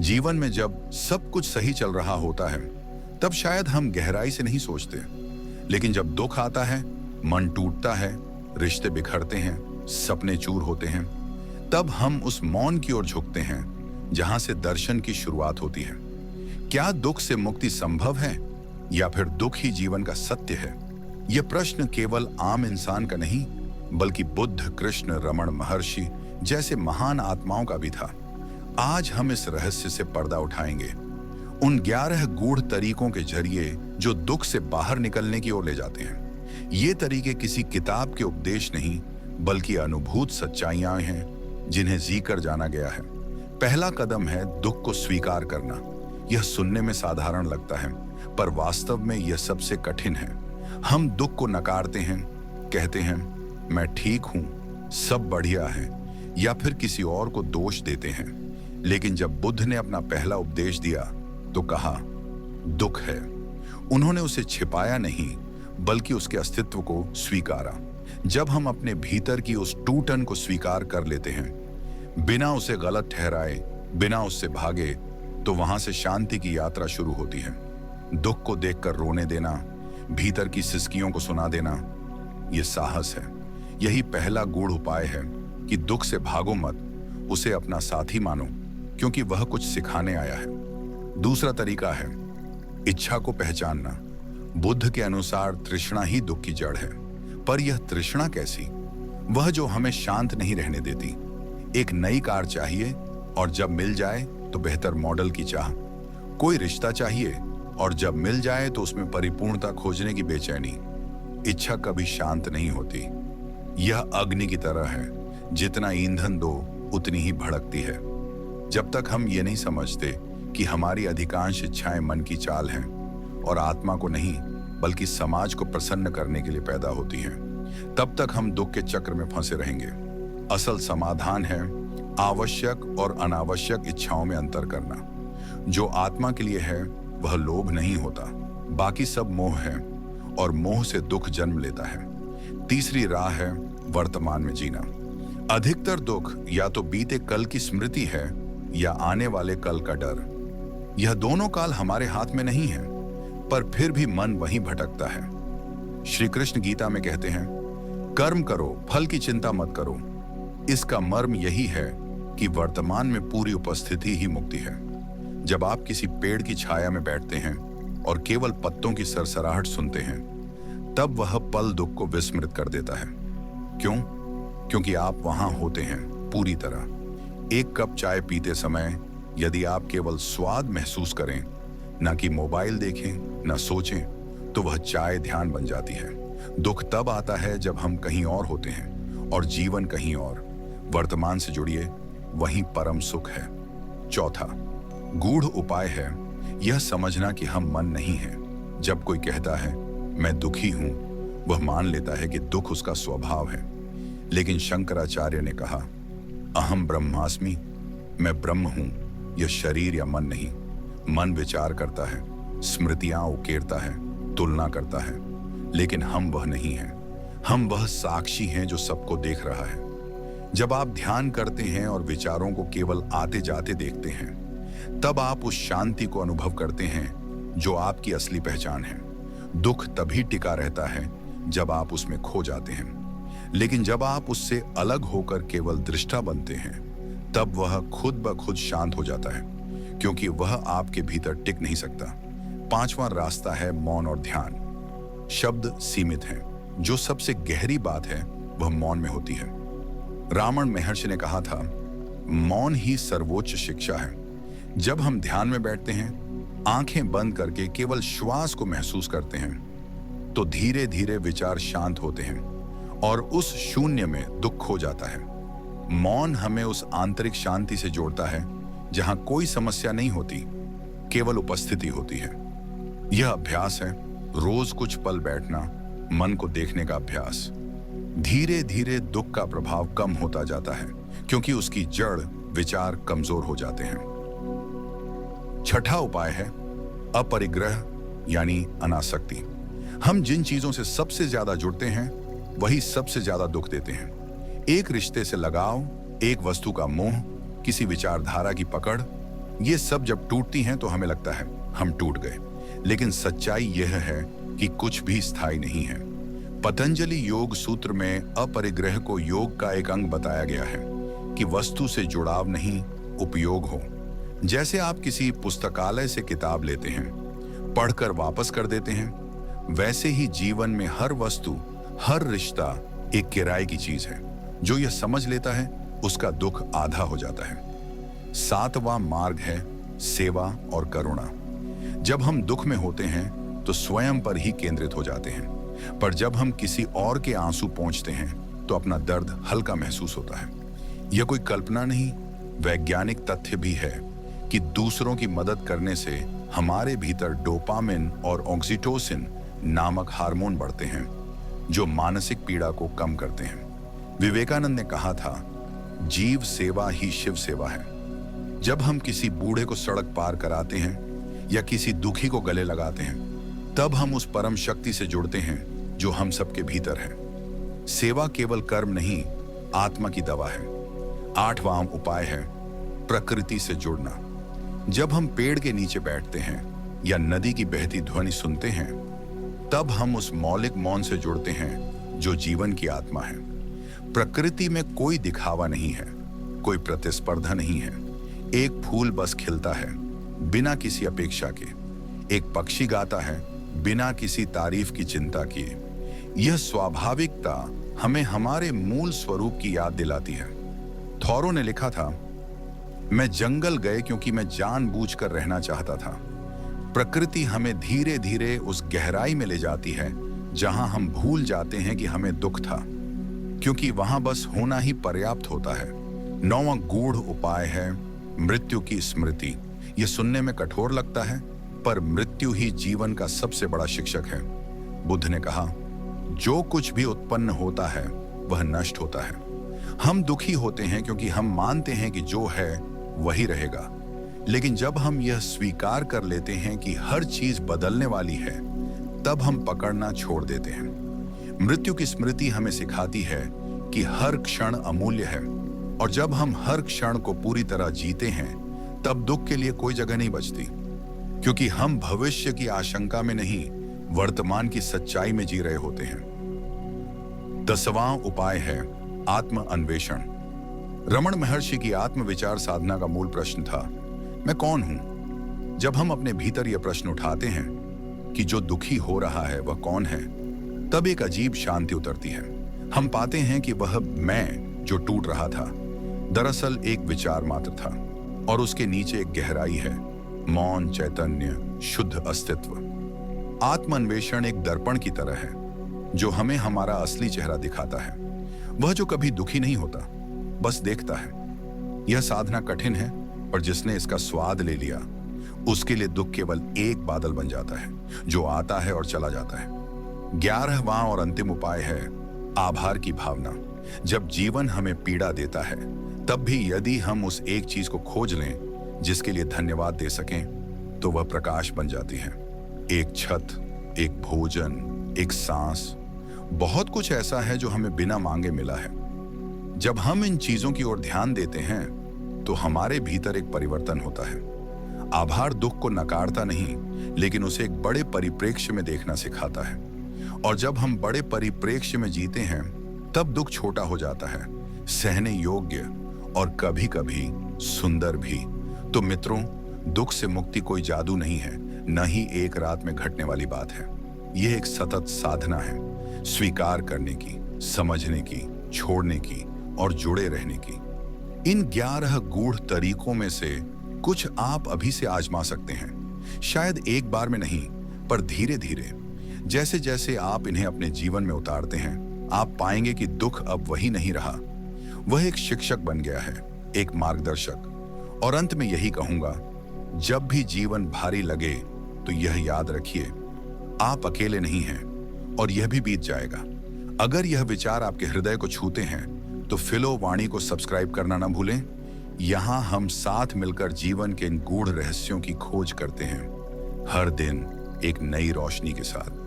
जीवन में जब सब कुछ सही चल रहा होता है तब शायद हम गहराई से नहीं सोचते, लेकिन जब दुख आता है, मन टूटता है, रिश्ते बिखरते हैं, सपने चूर होते हैं, तब हम उस मौन की ओर झुकते हैं जहां से दर्शन की शुरुआत होती है। क्या दुख से मुक्ति संभव है या फिर दुख ही जीवन का सत्य है? यह प्रश्न केवल आम इंसान का नहीं, बल्कि बुद्ध, कृष्ण, रमण महर्षि जैसे महान आत्माओं का भी था। आज हम इस रहस्य से पर्दा उठाएंगे, उन 11 गूढ़ तरीकों के जरिए जो दुख से बाहर निकलने की ओर ले जाते हैं। ये तरीके किसी किताब के उपदेश नहीं, बल्कि अनुभूत सच्चाइयां हैं जिन्हें जीकर जाना गया है। पहला कदम है दुख को स्वीकार करना। यह सुनने में साधारण लगता है, पर वास्तव में यह सबसे कठिन है। हम दुख को नकारते हैं, कहते हैं मैं ठीक हूं, सब बढ़िया है, या फिर किसी और को दोष देते हैं। लेकिन जब बुद्ध ने अपना पहला उपदेश दिया तो कहा दुख है। उन्होंने उसे छिपाया नहीं, बल्कि उसके अस्तित्व को स्वीकारा। जब हम अपने भीतर की उस टूटन को स्वीकार कर लेते हैं, बिना उसे गलत ठहराए, बिना उससे भागे, तो वहां से शांति की यात्रा शुरू होती है। दुख को देखकर रोने देना, भीतर की सिसकियों को सुना देना, यह साहस है। यही पहला गूढ़ उपाय है कि दुख से भागो मत, उसे अपना साथी मानो, क्योंकि वह कुछ सिखाने आया है। दूसरा तरीका है इच्छा को पहचानना। बुद्ध के अनुसार तृष्णा ही दुख की जड़ है। पर यह तृष्णा कैसी? वह जो हमें शांत नहीं रहने देती। एक नई कार चाहिए और जब मिल जाए तो बेहतर मॉडल की चाह। कोई रिश्ता चाहिए और जब मिल जाए तो उसमें परिपूर्णता खोजने की बेचैनी। इच्छा कभी शांत नहीं होती। यह अग्नि की तरह है, जितना ईंधन दो उतनी ही भड़कती है। जब तक हम ये नहीं समझते कि हमारी अधिकांश इच्छाएं मन की चाल हैं और आत्मा को नहीं, बल्कि समाज को प्रसन्न करने के लिए पैदा होती हैं, तब तक हम दुख के चक्र में फंसे रहेंगे। असल समाधान है आवश्यक और अनावश्यक इच्छाओं में अंतर करना। जो आत्मा के लिए है वह लोभ नहीं होता, बाकी सब मोह है, और मोह से दुख जन्म लेता है। तीसरी राह है वर्तमान में जीना। अधिकतर दुख या तो बीते कल की स्मृति है या आने वाले कल का डर। यह दोनों काल हमारे हाथ में नहीं है, पर फिर भी मन वहीं भटकता है। श्री कृष्ण गीता में कहते हैं कर्म करो, फल की चिंता मत करो। इसका मर्म यही है कि वर्तमान में पूरी उपस्थिति ही मुक्ति है। जब आप किसी पेड़ की छाया में बैठते हैं और केवल पत्तों की सरसराहट सुनते हैं, तब वह पल दुख को विस्मृत कर देता है। क्यों? क्योंकि आप वहां होते हैं पूरी तरह। एक कप चाय पीते समय यदि आप केवल स्वाद महसूस करें, ना कि मोबाइल देखें, ना सोचें, तो वह चाय ध्यान बन जाती है। दुख तब आता है जब हम कहीं और होते हैं और जीवन कहीं और। वर्तमान से जुड़िए, वहीं परम सुख है। चौथा गूढ़ उपाय है यह समझना कि हम मन नहीं हैं। जब कोई कहता है मैं दुखी हूं, वह मान लेता है कि दुख उसका स्वभाव है। लेकिन शंकराचार्य ने कहा अहम ब्रह्मास्मि, मैं ब्रह्म हूं। यह शरीर या मन नहीं। मन विचार करता है, स्मृतियां उकेरता है, तुलना करता है, लेकिन हम वह नहीं हैं। हम वह साक्षी हैं जो सबको देख रहा है। जब आप ध्यान करते हैं और विचारों को केवल आते जाते देखते हैं, तब आप उस शांति को अनुभव करते हैं जो आपकी असली पहचान है। दुख तभी टिका रहता है जब आप उसमें खो जाते हैं, लेकिन जब आप उससे अलग होकर केवल दृष्टा बनते हैं, तब वह खुद ब खुद शांत हो जाता है, क्योंकि वह आपके भीतर टिक नहीं सकता। पांचवा रास्ता है मौन और ध्यान। शब्द सीमित हैं, जो सबसे गहरी बात है वह मौन में होती है। रामण महर्षि ने कहा था मौन ही सर्वोच्च शिक्षा है। जब हम ध्यान में बैठते हैं, आंखें बंद करके केवल श्वास को महसूस करते हैं, तो धीरे धीरे विचार शांत होते हैं और उस शून्य में दुख खो जाता है। मौन हमें उस आंतरिक शांति से जोड़ता है जहां कोई समस्या नहीं होती, केवल उपस्थिति होती है। यह अभ्यास है रोज कुछ पल बैठना, मन को देखने का अभ्यास। धीरे धीरे दुख का प्रभाव कम होता जाता है, क्योंकि उसकी जड़ विचार कमजोर हो जाते हैं। छठा उपाय है अपरिग्रह यानी अनासक्ति। हम जिन चीजों से सबसे ज्यादा जुड़ते हैं वही सबसे ज्यादा दुख देते हैं। एक रिश्ते से लगाव, एक वस्तु का मोह, किसी विचारधारा की पकड़, ये सब जब टूटती हैं तो हमें लगता है हम टूट गए, लेकिन सच्चाई यह है कि कुछ भी स्थायी नहीं है। पतंजलि योग सूत्र में अपरिग्रह को योग का एक अंग बताया गया है कि वस्तु से जुड़ाव नहीं, उपयोग हो। जैसे आप किसी पुस्तकालय से किताब लेते हैं, पढ़कर वापस कर देते हैं, वैसे ही जीवन में हर वस्तु, हर रिश्ता एक किराए की चीज है। जो यह समझ लेता है उसका दुख आधा हो जाता है। 7वां मार्ग है सेवा और करुणा। जब हम दुख में होते हैं तो स्वयं पर ही केंद्रित हो जाते हैं, पर जब हम किसी और के आंसू पोंछते हैं तो अपना दर्द हल्का महसूस होता है। यह कोई कल्पना नहीं, वैज्ञानिक तथ्य भी है कि दूसरों की मदद करने से हमारे भीतर डोपामिन और ऑक्सीटोसिन नामक हार्मोन बढ़ते हैं, जो मानसिक पीड़ा को कम करते हैं। विवेकानंद ने कहा था, जीव सेवा ही शिव सेवा है। जब हम किसी बूढ़े को सड़क पार कराते हैं या किसी दुखी को गले लगाते हैं, तब हम उस परम शक्ति से जुड़ते हैं जो हम सबके भीतर है। सेवा केवल कर्म नहीं, आत्मा की दवा है। 8वां उपाय है प्रकृति से जुड़ना। जब हम पेड़ के नीचे बैठते हैं या नदी की बहती ध्वनि सुनते हैं, तब हम उस मौलिक मौन से जुड़ते हैं जो जीवन की आत्मा है। प्रकृति में कोई दिखावा नहीं है, कोई प्रतिस्पर्धा नहीं है। एक फूल बस खिलता है बिना किसी अपेक्षा के, एक पक्षी गाता है बिना किसी तारीफ की चिंता किए। यह स्वाभाविकता हमें हमारे मूल स्वरूप की याद दिलाती है। थॉरो ने लिखा था, मैं जंगल गए क्योंकि मैं जानबूझकर रहना चाहता था। प्रकृति हमें धीरे धीरे उस गहराई में ले जाती है जहां हम भूल जाते हैं कि हमें दुख था, क्योंकि वहां बस होना ही पर्याप्त होता है। 9वां गूढ़ उपाय है मृत्यु की स्मृति। यह सुनने में कठोर लगता है, पर मृत्यु ही जीवन का सबसे बड़ा शिक्षक है। बुद्ध ने कहा, जो कुछ भी उत्पन्न होता है वह नष्ट होता है। हम दुखी होते हैं क्योंकि हम मानते हैं कि जो है वही रहेगा, लेकिन जब हम यह स्वीकार कर लेते हैं कि हर चीज बदलने वाली है, तब हम पकड़ना छोड़ देते हैं। मृत्यु की स्मृति हमें सिखाती है कि हर क्षण अमूल्य है, और जब हम हर क्षण को पूरी तरह जीते हैं, तब दुख के लिए कोई जगह नहीं बचती, क्योंकि हम भविष्य की आशंका में नहीं, वर्तमान की सच्चाई में जी रहे होते हैं। 10वां उपाय है आत्म अन्वेषण। रमण महर्षि की आत्म विचार साधना का मूल प्रश्न था, मैं कौन हूं? जब हम अपने भीतर यह प्रश्न उठाते हैं कि जो दुखी हो रहा है वह कौन है, तब एक अजीब शांति उतरती है। हम पाते हैं कि वह मैं जो टूट रहा था दरअसल एक विचार मात्र था, और उसके नीचे एक गहराई है, मौन चैतन्य, शुद्ध अस्तित्व। आत्मान्वेषण एक दर्पण की तरह है जो हमें हमारा असली चेहरा दिखाता है। वह जो कभी दुखी नहीं होता, बस देखता है। यह साधना कठिन है, पर जिसने इसका स्वाद ले लिया उसके लिए दुख केवल एक बादल बन जाता है जो आता है और चला जाता है। 11वां और अंतिम उपाय है आभार की भावना। जब जीवन हमें पीड़ा देता है, तब भी यदि हम उस एक चीज को खोज लें जिसके लिए धन्यवाद दे सकें, तो वह प्रकाश बन जाती है। एक छत, एक भोजन, एक सांस, बहुत कुछ ऐसा है जो हमें बिना मांगे मिला है। जब हम इन चीजों की ओर ध्यान देते हैं तो हमारे भीतर एक परिवर्तन होता है। आभार दुख को नकारता नहीं, लेकिन उसे एक बड़े परिप्रेक्ष्य में देखना सिखाता है। और जब हम बड़े परिप्रेक्ष्य में जीते हैं, तब दुख छोटा हो जाता है, सहने योग्य और कभी कभी सुंदर भी। तो मित्रों, दुख से मुक्ति कोई जादू नहीं है, न ही एक रात में घटने वाली बात है। यह एक सतत साधना है, स्वीकार करने की, समझने की, छोड़ने की और जुड़े रहने की। इन 11 गूढ़ तरीकों में से कुछ आप अभी से आजमा सकते हैं। शायद एक बार में नहीं, पर धीरे धीरे। जैसे जैसे आप इन्हें अपने जीवन में उतारते हैं, आप पाएंगे कि दुख अब वही नहीं रहा, वह एक शिक्षक बन गया है, एक मार्गदर्शक। और अंत में यही कहूंगा, जब भी जीवन भारी लगे तो यह याद रखिए, आप अकेले नहीं हैं, और यह भी बीत जाएगा। अगर यह विचार आपके हृदय को छूते हैं तो फिलो वाणी को सब्सक्राइब करना ना भूलें। यहां हम साथ मिलकर जीवन के इन गूढ़ रहस्यों की खोज करते हैं, हर दिन एक नई रोशनी के साथ।